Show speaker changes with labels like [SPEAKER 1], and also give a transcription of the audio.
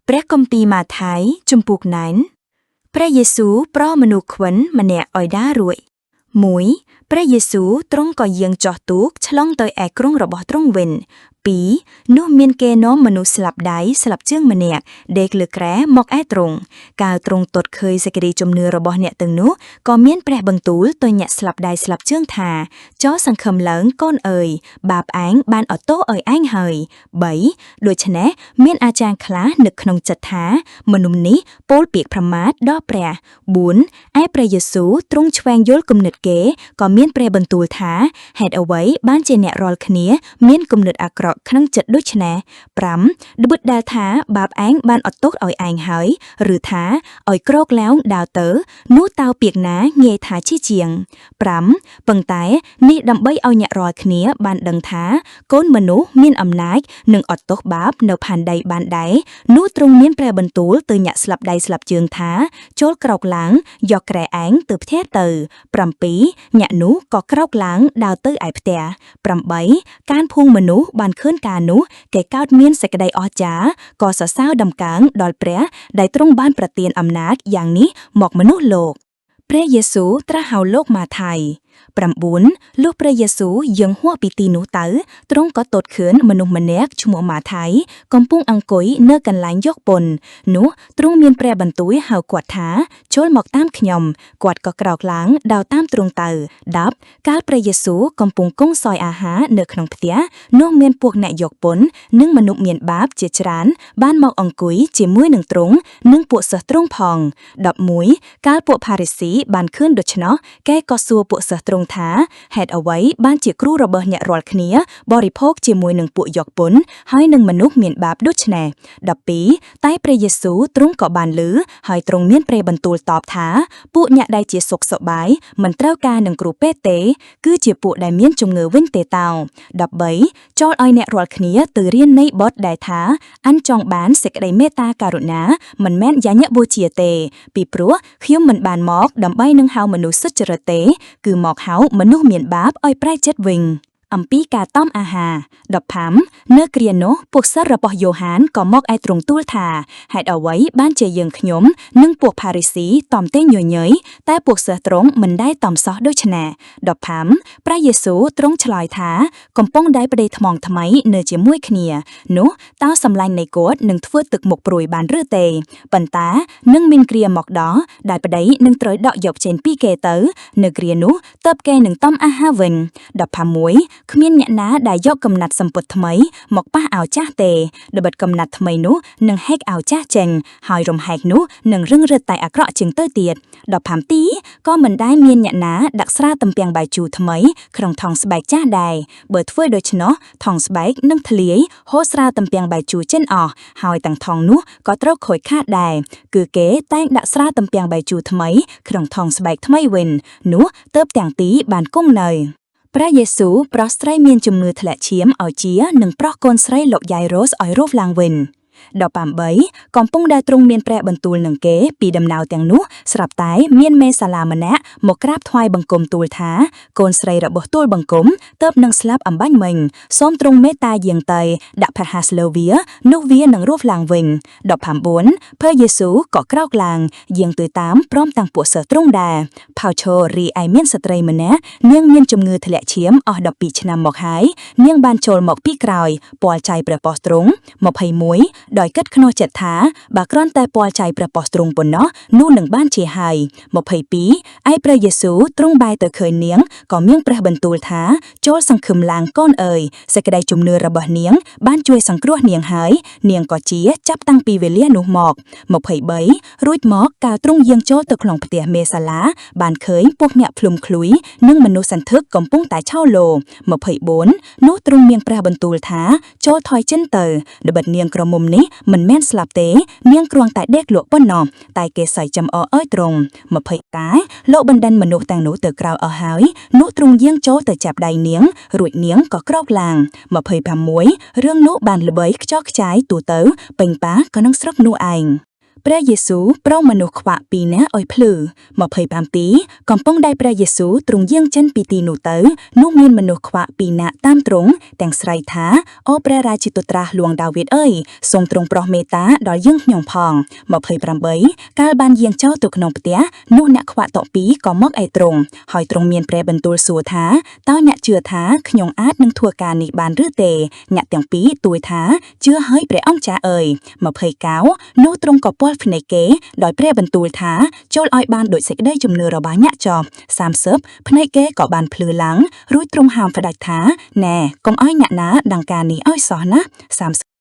[SPEAKER 1] ព្រះគម្ពីរម៉ាថាយជំពូក9ព្រះយេស៊ូវប្រោសមនុស្សខ្វិនម្នាក់ឲ្យដើររួច1ព្រះយេស៊ូវទ្រង់ក៏យាងចុះទូកឆ្លងទៅឯក្រុងរបស់ទ្រង់វិញ2នោះមានគេនាំមនុស្សស្លាប់ដៃស្លាប់ជើងម្នាក់ដេកលើគ្រែមកឯទ្រង់កាលទ្រង់ទតឃើញសេចក្តីជំនឿរបស់អ្នកទាំងនោះក៏មានព្រះបន្ទូលទៅអ្នកស្លាប់ដៃស្លាប់ជើងថាចោសសង្ឃឹមឡើងកូនអើយបាបឯងបានអត់ទោសឲ្យឯងហើយ3ដូច្នេះមានអាចារ្យខ្លះនឹកក្នុងចិត្តថាមនុស្សនេះពោលពាក្យប្រមាថដល់ព្រះ4ឯព្រះយេស៊ូវទ្រង់ឆ្វែងយល់គំនិតគេក៏មានព្រះបន្ទូលថាហេតុអ្វីបានជាអ្នករាល់គ្នាមានគំនិតអាក្រក់ក្នុងចិត្តដូច្នេះ5ដូចដែលថាបាបឯងបានអត់ទោសឲ្យឯងហើយឬថាឲ្យក្រោកឡើងដើរទៅនោះតើពាក្យណាងាយថាជាជាង5ប៉ុន្តែនេះដើម្បីឲ្យអ្នករាល់គ្នាបានដឹងថាកូនមនុស្សមានអំណាចនឹងអត់ទោសបាបនៅផែនដីបានដែរនោះទ្រង់មានព្រះបន្ទូលទៅអ្នកស្លាប់ដៃស្លាប់ជើងថាចូលក្រោកឡើងយកក្រែឯងទៅផ្ទះទៅ7អ្នកនោះក៏ក្រោកឡើងដើរទៅឯផ្ទះ8ការភូងមនុស្សបានឃើញការនោះគេកើតមានសេចក្តីអស្ចារ្យក៏សរសើរដំកើងដល់ព្រះដែលទ្រង់បានប្រទានអំណាចយ៉ាងនេះមកមនុស្សលោកព្រះយេស៊ូវត្រាស់ហៅលោកម៉ាថាយ9លុះព្រះយេស៊ូវយាងហួសពីទីនោះទៅទ្រង់ក៏ទតឃើញមនុស្សម្នាក់ឈ្មោះម៉ាថាយកំពុងអង្គុយនៅកន្លែងយកពន្ធនោះទ្រង់មានព្រះបន្ទូលហៅគាត់ថាចូលមកតាមខ្ញុំគាត់ក៏ក្រោកឡើងដើរតាមទ្រង់ទៅ10កាលព្រះយេស៊ូវកំពុងគង់សោយអាហារនៅក្នុងផ្ទះនោះមានពួកអ្នកយកពន្ធនិងមនុស្សមានបាបជាច្រើនបានមកអង្គុយជាមួយនឹងទ្រង់និងពួកសិស្សទ្រង់ផង11កាលពួកផារីស៊ីបានឃើញដូច្នោះគេក៏សួរពួកសិស្សទ្រង់ថាហេតុអ្វីបានជាគ្រូរបស់អ្នករាល់គ្នាបរិភោគជាមួយនឹងពួកយកពន្ធហើយនឹងមនុស្សមានបាបដូច្នេះ12តែព្រះយេស៊ូវទ្រង់ក៏បានឮហើយទ្រង់មានព្រះបន្ទូលតបថាពួកអ្នកដែលជាសុខសប្បាយមិនត្រូវការនឹងគ្រូពេទ្យទេគឺជាពួកដែលមានជំងឺវិញទេតើ13ចូលឲ្យអ្នករាល់គ្នាទៅរៀននៃបទដែលថាអញចង់បានសេចក្តីមេត្តាករុណាមិនមែនយ៉ាញ់បូជាទេពីព្រោះខ្ញុំមិនបានមកដើម្បីនឹងហៅមនុស្សសុចរិតទេគឺមកហៅមនុស្សមានបាបឲ្យប្រែចិត្តវិញអំពីការតមអាហារ15នៅគ្រានោះពួកសិស្សរបស់យ៉ូហានក៏មកឯទ្រង់ទូលថាហេតុអ្វីបានជាយើងខ្ញុំនិងពួកផារីស៊ីតមទេញញយតែពួកសិស្សទ្រង់មិនដែលតមសោះដូច្នេះ15ព្រះយេស៊ូវទ្រង់ឆ្លើយថាកំពុងដែលប្តីថ្មងថ្មីនៅជាមួយគ្នានោះតើសម្លាញ់នៃគាត់នឹងធ្វើទឹកមុខព្រួយបានឬទេប៉ុន្តែនឹងមានគ្រាមកដល់ដែលប្តីនឹងត្រូវដកយកចេញពីគេទៅនៅគ្រានោះតើបគេនឹងតមអាហារវិញ16គ្មានអ្នកណាដែលយកកំណាត់សម្ពុតថ្មីមកប៉ះឲ្យចាស់ទេត្បិតកំណាត់ថ្មីនោះនឹងហែកឲ្យចាស់ចេញហើយរំហែកនោះនឹងរឹងរឹតតែអាក្រក់ជាងទៅទៀត15ទីក៏មិនដែលមានអ្នកណាដាក់ស្រាទំពាំងបាយជូរថ្មីក្នុងថង់ស្បែកចាស់ដែរបើធ្វើដូច្នោះថង់ស្បែកនឹងធ្លាយហូរស្រាទំពាំងបាយជូរចេញអស់ហើយទាំងថង់នោះក៏ត្រូវខូចខាតដែរគឺគេតែងដាក់ស្រាទំពាំងបាយជូរថ្មីក្នុងថង់ស្បែកថ្មីវិញនោះទើបទាំងទីបានគង់នៅព្រះយេស៊ូវប្រោះស្រីមានជំងឺធ្លាក់ឈាមឲ្យជានិងប្រោះកូនស្រីលោកយ៉ៃរ៉ូសឲ្យរស់ឡើងវិញ18កំពុងដែលទ្រង់មានព្រះបន្ទូលនឹងគេពីដំណើរទាំងនោះស្រាប់តែមានមេសាឡាម្នាក់មកក្រាបថ្វាយបង្គំទូលថាកូនស្រីរបស់ទូលបង្គំទើបនឹងស្លាប់អំបញ្ញមិញសូមទ្រង់មេត្តាយាងទៅដាក់ផាហាសលើវានោះវានឹងរស់ឡើងវិញ19ព្រះយេស៊ូវក៏ក្រោកឡើងយាងទៅតាមព្រមទាំងពួកសិស្សទ្រង់ដែរផៅឈររីឯមានស្ត្រីម្នាក់នាងមានជំងឺធ្លាក់ឈាមអស់12ឆ្នាំមកហើយនាងបានចូលមកពីក្រោយពាល់ចៃព្រះប៉ុស្តិ៍ទ្រង់21ដោយគិតក្នុងចិត្តថាបើគ្រាន់តែពាល់ចៃព្រះប៉ុស្តិ៍ទ្រង់ប៉ុណ្ណោះនោះនឹងបានជាហើយ22ឯព្រះយេស៊ូវទ្រង់បែរទៅឃើញនាងក៏មានព្រះបន្ទូលថាចូលសង្ឃឹមឡើងកូនអើយសេចក្តីជំនឿរបស់នាងបានជួយសង្គ្រោះនាងហើយនាងក៏ជាចាប់តាំងពីវេលានោះមក23រួចមកកាលទ្រង់យាងចូលទៅក្នុងផ្ទះមេសាឡាបានឃើញពួកអ្នកភ្លុំឃ្លួយនិងមនុស្សសន្ធឹកកំពុងតែឆោលោ24នោះទ្រង់មានព្រះបន្ទូលថាចូលថយចិនទៅល្បិតនាងក្រមុំនេះមិនមែនស្លាប់ទេនាងគ្រាន់តែដេកលក់ប៉ុណ្ណោះតែគេស័យចំអឲ្យទ្រង់20តែលោកបណ្ដិនមនុស្សទាំងនោះទៅក្រៅអស់ហើយនោះទ្រង់យាងចូលទៅចាប់ដៃនាងរួចនាងក៏ក្រោកឡើង26រឿងនោះបានល្បីខ្ចោះខ្ចាយទូទៅពេញប៉ាក៏នឹងស្រុកនោះឯង ព្រះយេស៊ូវប្រោមនុស្សខ្វាក់ពីរនាក់ឲ្យភ្លឺ25ទីកំពុងได้ព្រះយេស៊ូវទ្រង់យាងចេញពីទីនោះទៅនោះមានមនុស្សខ្វាក់ពីរនាក់តាមទ្រង់ទាំងស្រែកថាអូព្រះរាជទូតត្រាស់លួងដាវីតអើយសូមទ្រង់ប្រោះមេត្តាដល់យើងខ្ញុំផង28កាលបានយាងចូលទៅក្នុងផ្ទះនោះអ្នកខ្វាក់តពីរក៏មកឯទ្រង់ហើយទ្រង់មានព្រះបន្ទូលសួរថាតើអ្នកជឿថាខ្ញុំអាចនឹងធ្វើការនេះបានឬទេអ្នកទាំងពីរទួយថាជឿហើយព្រះអង្គចាស់អើយ29នោះទ្រង់ក៏ពាល់ភ្នែកគេដោយព្រះបន្ទូលថាចូលឲ្យបានដូចសេចក្តីជំនឿរបស់អ្នកចោះ30ភ្នែកគេក៏បានភ្លឺឡើងរួចទ្រង់ហាមផ្ដាច់ថាណែកុំឲ្យអ្នកណាដឹងការនេះឲ្យសោះណា